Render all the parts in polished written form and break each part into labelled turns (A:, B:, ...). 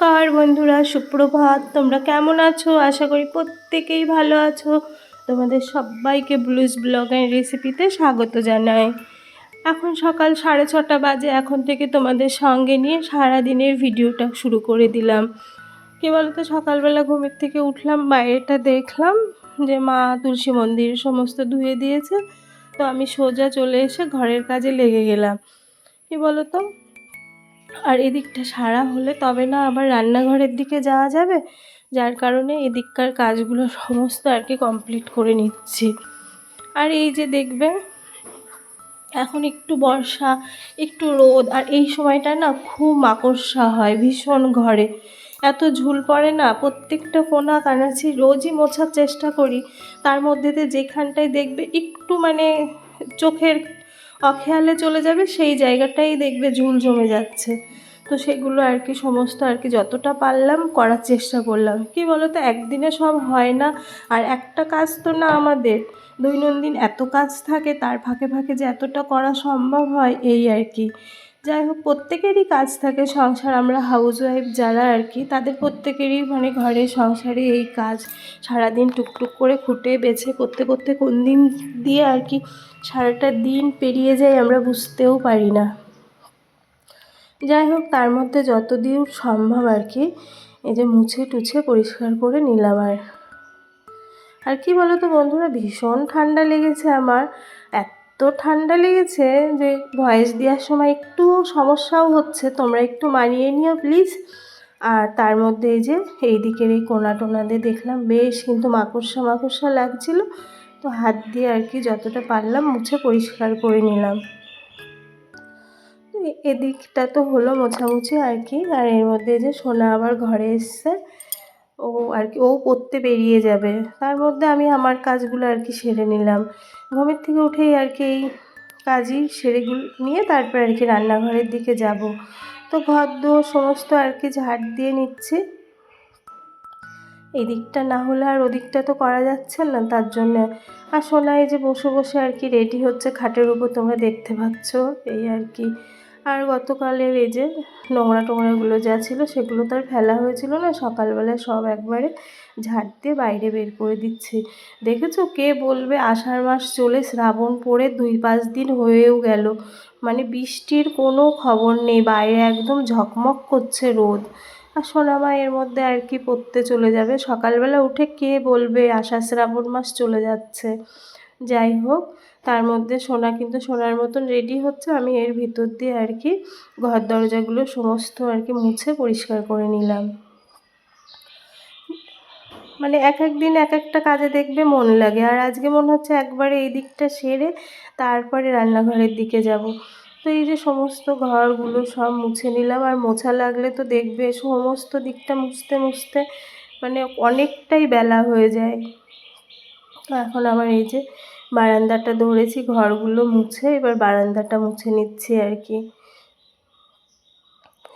A: নমস্কার বন্ধুরা, সুপ্রভাত। তোমরা কেমন আছো? আশা করি প্রত্যেকেই ভালো আছো। তোমাদের সবাইকে ব্লুজ ব্লগ অ্যান্ড রেসিপিতে স্বাগত জানাই। এখন সকাল 6:30 বাজে। এখন থেকে তোমাদের সঙ্গে নিয়ে সারাদিনের ভিডিওটা শুরু করে দিলাম। কী বলতো, সকালবেলা ঘুমের থেকে উঠলাম, বাইরেটা দেখলাম যে মা তুলসী মন্দির সমস্ত ধুয়ে দিয়েছে। তো আমি সোজা চলে এসে ঘরের কাজে লেগে গেলাম। কী বলতো, আর এদিকটা সারা হলে তবে না আবার রান্নাঘরের দিকে যাওয়া যাবে, যার কারণে এদিককার কাজগুলো সমস্ত আর কি কমপ্লিট করে নিচ্ছি। আর এই যে দেখবে, এখন একটু বর্ষা, একটু রোদ, আর এই সময়টা না খুব মাকড়সা হয় ভীষণ ঘরে। এত ঝুল পড়ে না, প্রত্যেকটা কোণা কানাচি রোজই মোছার চেষ্টা করি, তার মধ্যেতে যেখানটায় দেখবে একটু চোখের অখেয়ালে চলে যাবে সেই জায়গাটাই দেখবে ঝুল জমে যাচ্ছে। তো সেগুলো আর কি সমস্ত আর কি যতটা পারলাম করার চেষ্টা করলাম। কি বলো তো, একদিনে সব হয় না। আর একটা কাজ তো না, আমাদের দৈনন্দিন এত কাজ থাকে, তার ফাঁকে ফাঁকে যে এতটা করা সম্ভব হয় এই আর কি। যাই হোক, প্রত্যেকেরই কাজ থাকে সংসার, আমরা হাউসওয়াইফ যারা আর কি, তাদের প্রত্যেকেরই ঘরে সংসারে এই কাজ। সারাদিন টুকটুক করে খুঁটে বেছে করতে করতে কোন দিন দিয়ে আর কি সারাটা দিন পেরিয়ে যায় আমরা বুঝতেও পারি না। যাই হোক, তার মধ্যে যতদূর সম্ভব আর কি এই যে মুছে টুছে পরিষ্কার করে নিলাম। আর কি বলো তো বন্ধুরা, ভীষণ ঠান্ডা লেগেছে আমার। এত ঠান্ডা লেগেছে যে ভয়েস দেওয়ার সময় একটু সমস্যাও হচ্ছে, তোমরা একটু মানিয়ে নিও প্লিজ। আর তার মধ্যে এই যে এই দিকের এই কোনা টোনাতে দেখলাম বেশ কিন্তু মাকড়সা মাকড়সা লাগছিল। তো হাত দিয়ে আর কি যতটা পারলাম মুছে পরিষ্কার করে নিলাম। এদিকটা তো হলো মোছামুছি আর কি। আর এর মধ্যে যে সোনা আবার ঘরে এসছে, ও আর কি ও পড়তে বেরিয়ে যাবে, তার মধ্যে আমি আমার কাজগুলো আর কি সেরে নিলাম। ঘুমের থেকে উঠেই আর কি এই কাজই সেরেগুলো নিয়ে তারপর আর কি রান্নাঘরের দিকে যাব। তো ঘর দুয়ার সমস্ত আর কি ঝাড় দিয়ে নিচ্ছি। এদিকটা না হলে আর ওদিকটা তো করা যাচ্ছে না, তার জন্যে। আর সোনা এই যে বসে বসে আর কি রেডি হচ্ছে খাটের উপর, তোমরা দেখতে পাচ্ছ এই আর কি। আর গতকালের এই যে নোংরা টোংরাগুলো যা ছিল সেগুলো তো আর ফেলা হয়েছিল না, সকালবেলায় সব একবারে ঝাড় দিয়ে বাইরে বের করে দিচ্ছি। দেখেছো, কে বলবে আষাঢ় মাস চলে শ্রাবণ পড়ে 2-5 দিন হয়েও গেল, বৃষ্টির কোনো খবর নেই, বাইরে একদম ঝকমক করছে রোদ। আর সোনামা এর মধ্যে আর কি পড়তে চলে যাবে, সকালবেলা উঠে কে বলবে আষাঢ় শ্রাবণ মাস চলে যাচ্ছে। যাই হোক, তার মধ্যে সোনা কিন্তু সোনার মতন রেডি হচ্ছে, আমি এর ভিতর দিয়ে আর কি ঘর দরজাগুলো সমস্ত আর কি মুছে পরিষ্কার করে নিলাম। এক এক দিন এক একটা কাজে দেখবে মন লাগে, আর আজকে মনে হচ্ছে একবারে এই দিকটা সেরে তারপরে রান্নাঘরের দিকে যাব। তো এই যে সমস্ত ঘরগুলো সব মুছে নিলাম। আর মোছা লাগলে তো দেখবে সমস্ত দিকটা মুছতে মুছতে অনেকটাই বেলা হয়ে যায়। তো এখন আমার এই যে বারান্দাটা ধরেছি, ঘরগুলো মুছে এবার বারান্দাটা মুছে নিচ্ছি আর কি।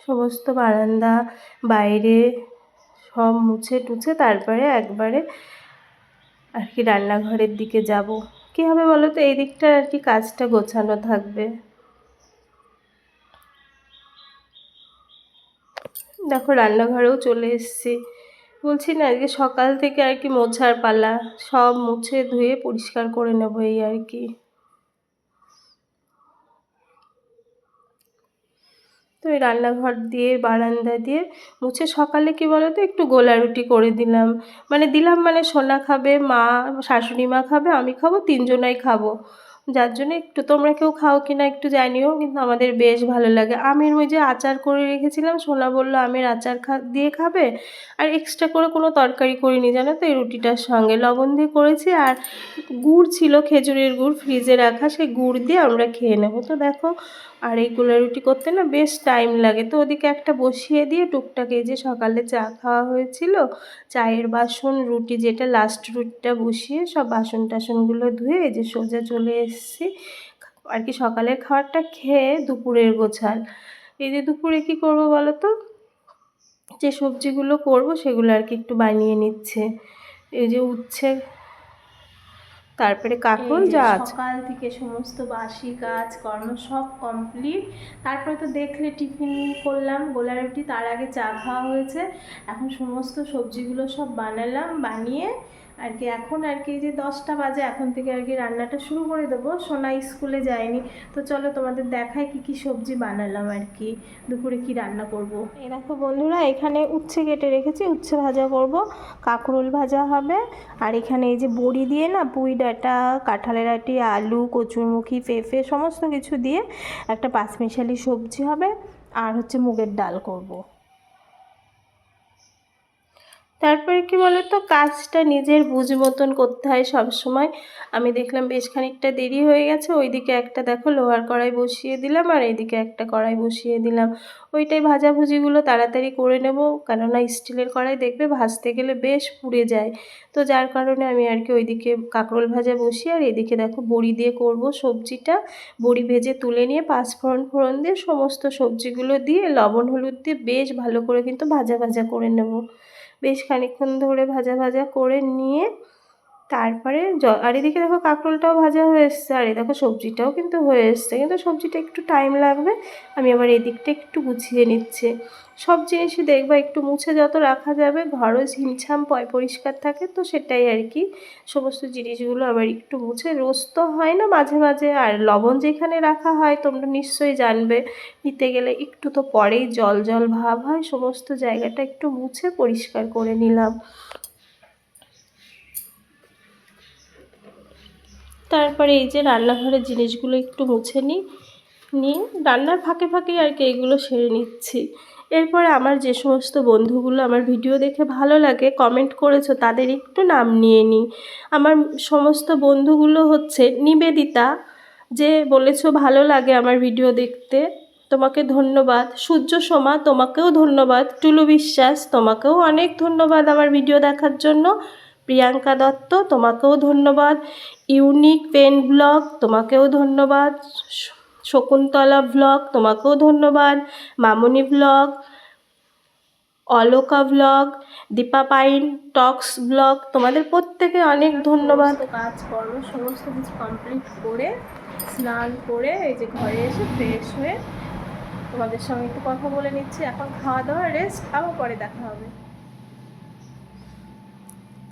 A: সমস্ত বারান্দা বাইরে সব মুছে টুছে তারপরে একবারে আর কি রান্নাঘরের দিকে যাব। কী হবে বলো তো, এই দিকটা আর কি কাজটা গোছানো থাকবে। দেখো রান্নাঘরেও চলে এসেছি। বলছি না, আজকে সকাল থেকে আর কি মোছার পালা, সব মুছে ধুয়ে পরিষ্কার করে নেবো এই আর কি। তো এই রান্নাঘর দিয়ে বারান্দা দিয়ে মুছে সকালে কি বলো তো একটু গোলা রুটি করে দিলাম। সোনা খাবে, মা শাশুড়ি মা খাবে, আমি খাবো, 3জনাই খাবো। যার জন্য একটু তোমরা কেউ খাও কি না একটু জানিও, কিন্তু আমাদের বেশ ভালো লাগে। আমের ওই যে আচার করে রেখেছিলাম, সোনা বললো আমের আচার দিয়ে খাবে। আর এক্সট্রা করে কোনো তরকারি করিনি জানো তো, এই রুটিটার সঙ্গে লবণ দিয়ে করেছি। আর গুড় ছিল, খেজুরের গুড় ফ্রিজে রাখা, সেই গুড় দিয়ে আমরা খেয়ে নেবো। তো দেখো, আর এই গোলা রুটি করতে না বেশ টাইম লাগে। তো ওদিকে একটা বসিয়ে দিয়ে টুকটাক এই যে সকালে চা খাওয়া হয়েছিল, চায়ের বাসন রুটি যেটা লাস্ট রুটিটা বসিয়ে সব বাসন টাসনগুলো ধুয়ে এই যে সোজা চলে এসেছি আর কি সকালের খাবারটা খেয়ে দুপুরের গোছাল। এই যে দুপুরে কি করব বলো তো, যে সবজিগুলো করব সেগুলো আর কি একটু বানিয়ে নিচ্ছে। এই যে উচ্ছে তারপরে কাঁকরোল যা আছে। সকাল থেকে সমস্ত বাসি কাজ কর্ম সব কমপ্লিট। তারপরে তো দেখলে টিফিন করলাম গোলা রুটি, তার আগে চা খাওয়া হয়েছে। এখন সমস্ত সবজিগুলো সব বানালাম, বানিয়ে আর কি এখন আর কি যে 10টা বাজে, এখন থেকে আর কি রান্নাটা শুরু করে দেবো। সোনা স্কুলে যায়নি, তো চলো তোমাদের দেখাই কি কি সবজি বানালাম আর কি, দুপুরে কি রান্না করব। এই দেখো বন্ধুরা, এখানে উচ্ছে কেটে রেখেছি, উচ্ছে ভাজা করব, কাঁকরোল ভাজা হবে। আর এখানে এই যে বড়ি দিয়ে না, পুঁই ডাঁটা, কাঁঠালের আটি, আলু, কচুরমুখী, পেঁপে সমস্ত কিছু দিয়ে একটা পাঁচমিশালি সবজি হবে। আর হচ্ছে মুগের ডাল করব। তারপরে কি বলতো, কাজটা নিজের বুঝ মতন করতে হয় সব সময়। আমি দেখলাম বেশ খানিকটা দেরি হয়ে গেছে, ওইদিকে একটা দেখো লোহার কড়াই বসিয়ে দিলাম, আর এইদিকে একটা কড়াই বসিয়ে দিলাম। ওইটাই ভাজাভুজিগুলো তাড়াতাড়ি করে নেব, কেননা স্টিলের কড়াই দেখবে ভাজতে গেলে বেশ পুড়ে যায়। তো যার কারণে আমি আর কি ওইদিকে কাঁকরোল ভাজা বসিয়ে, আর এদিকে দেখো বড়ি দিয়ে করব সবজিটা। বড়ি ভেজে তুলে নিয়ে পাঁচফোড়ন দিয়ে সমস্ত সবজিগুলো দিয়ে লবণ হলুদ দিয়ে বেশ ভালো করে কিন্তু ভাজা ভাজা করে নেব। বেশ খানিকক্ষণ ধরে ভাজা ভাজা করে নিয়ে তারপরে আর এদিকে দেখো কাঁকরোলটাও ভাজা হয়ে এসছে, আর এই দেখো সবজিটাও কিন্তু হয়ে এসছে, কিন্তু সবজিটা একটু টাইম লাগবে। আমি আবার এদিকটা একটু গুছিয়ে নিচ্ছি। সব জিনিসই দেখবা একটু মুছে যত রাখা যাবে, ঘরও ঝিমছাম পরিষ্কার থাকে, তো সেটাই আর কি। সমস্ত জিনিসগুলো আবার একটু মুছে, রোজ তো হয় না, মাঝে মাঝে। আর লবণ যেখানে রাখা হয় তোমরা নিশ্চয়ই জানবে, নিতে গেলে একটু তো পরেই জল জল ভাব হয়। সমস্ত জায়গাটা একটু মুছে পরিষ্কার করে নিলাম। তারপরে এই যে রান্নাঘরের জিনিসগুলো একটু মুছে নিয়ে রান্নার ফাঁকে ফাঁকে আর কি এগুলো সেরে নিচ্ছি। এরপরে আমার যে সমস্ত বন্ধুগুলো আমার ভিডিও দেখে ভালো লাগে কমেন্ট করেছো, তাদের একটু নাম নিয়ে নিই। আমার সমস্ত বন্ধুগুলো হচ্ছে নিবেদিতা, যে বলেছো ভালো লাগে আমার ভিডিও দেখতে, তোমাকে ধন্যবাদ। সূর্য সোমা, তোমাকেও ধন্যবাদ। টুলু বিশ্বাস, তোমাকেও অনেক ধন্যবাদ আমার ভিডিও দেখার জন্য। প্রিয়াঙ্কা দত্ত, তোমাকেও ধন্যবাদ। ইউনিক পেন ব্লগ, তোমাকেও ধন্যবাদ। শকুন্তলা ব্লগ, তোমাকেও ধন্যবাদ। Mamoni blog, Aloka blog, Dipa Pyne talks blog, তোমাদের প্রত্যেকে অনেক ধন্যবাদ। কাজকর্ম সমস্ত কিছু কমপ্লিট করে স্নান করে এই যে ঘরে এসে ফ্রেশ হয়ে তোমাদের সঙ্গে একটু কথা বলে নিচ্ছি। এখন খাওয়া দাওয়া রেস্ট, আবার পরে দেখা হবে।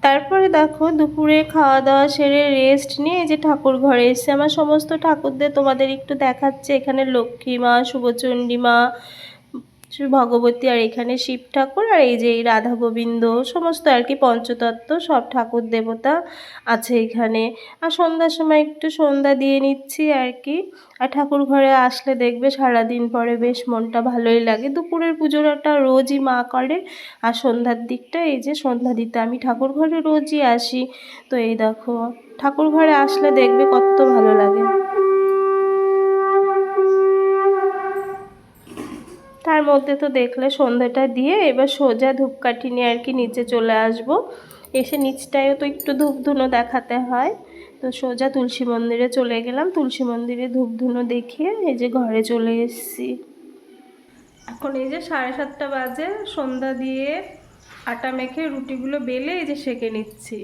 A: তারপরে দেখো দুপুরে খাওয়া দাওয়া সেরে রেস্ট নিয়ে এই যে ঠাকুর ঘরে এসে আমার সমস্ত ঠাকুরদের তোমাদের একটু দেখাচ্ছে। এখানে লক্ষ্মী মা, শুভচণ্ডী মা, ভগবতী, আর এখানে শিব ঠাকুর, আর এই যে এই রাধা গোবিন্দ, সমস্ত আর কি পঞ্চতত্ত্ব সব ঠাকুর দেবতা আছে এখানে। আর সন্ধ্যার সময় একটু সন্ধ্যা দিয়ে নিচ্ছি আর কি। আর ঠাকুর ঘরে আসলে দেখবে সারাদিন পরে বেশ মনটা ভালোই লাগে। দুপুরের পুজোটা রোজই মা করে, আর সন্ধ্যার দিকটা এই যে সন্ধ্যা দিতে আমি ঠাকুর ঘরে রোজই আসি। তো এই দেখো ঠাকুর ঘরে আসলে দেখবে কত ভালো লাগে। তার মধ্যে তো দেখলে সন্ধ্যাটা দিয়ে এবার সোজা ধূপকাঠি নিয়ে আর কি নিচে চলে আসব। এসে নিচটায়ও তো একটু ধূপধুনো দেখাতে হয়, তো সোজা তুলসী মন্দিরে চলে গেলাম। তুলসী মন্দিরে ধূপধুনো দেখিয়ে এই যে ঘরে চলে এসেছি। এখন এই যে 7:30 বাজে, সন্ধ্যা দিয়ে আটা মেখে রুটিগুলো বেলে এই যে সেঁকে নিচ্ছি।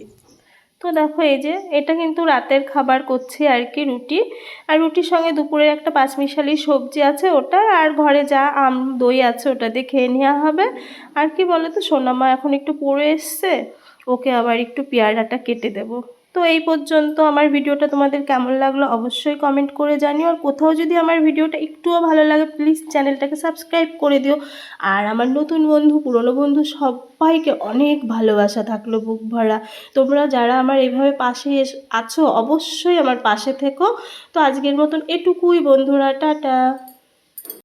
A: তো দেখো এই যে এটা কিন্তু রাতের খাবার করছি আর কি, রুটি। আর রুটির সঙ্গে দুপুরের একটা পাঁচমিশালি সবজি আছে ওটা, আর ঘরে যা আম দই আছে ওটা দিয়ে খেয়ে নেওয়া হবে। আর কি বলো তো, সোনামা এখন একটু পড়ে এসছে, ওকে আবার একটু পেয়ারাটা কেটে দেবো। তো এই পর্যন্ত আমার ভিডিওটা তোমাদের কেমন লাগলো অবশ্যই কমেন্ট করে জানিও। আর কোথাও যদি আমার ভিডিওটা একটুও ভালো লাগে প্লিজ চ্যানেলটাকে সাবস্ক্রাইব করে দিও। আর আমার নতুন বন্ধু, পুরনো বন্ধু সবাইকে অনেক ভালোবাসা থাকলো বুক ভরা। তোমরা যারা আমার এইভাবে পাশে আছো অবশ্যই আমার পাশে থেকো। তো আজকের মতন এটুকুই বন্ধুরা, টাটা।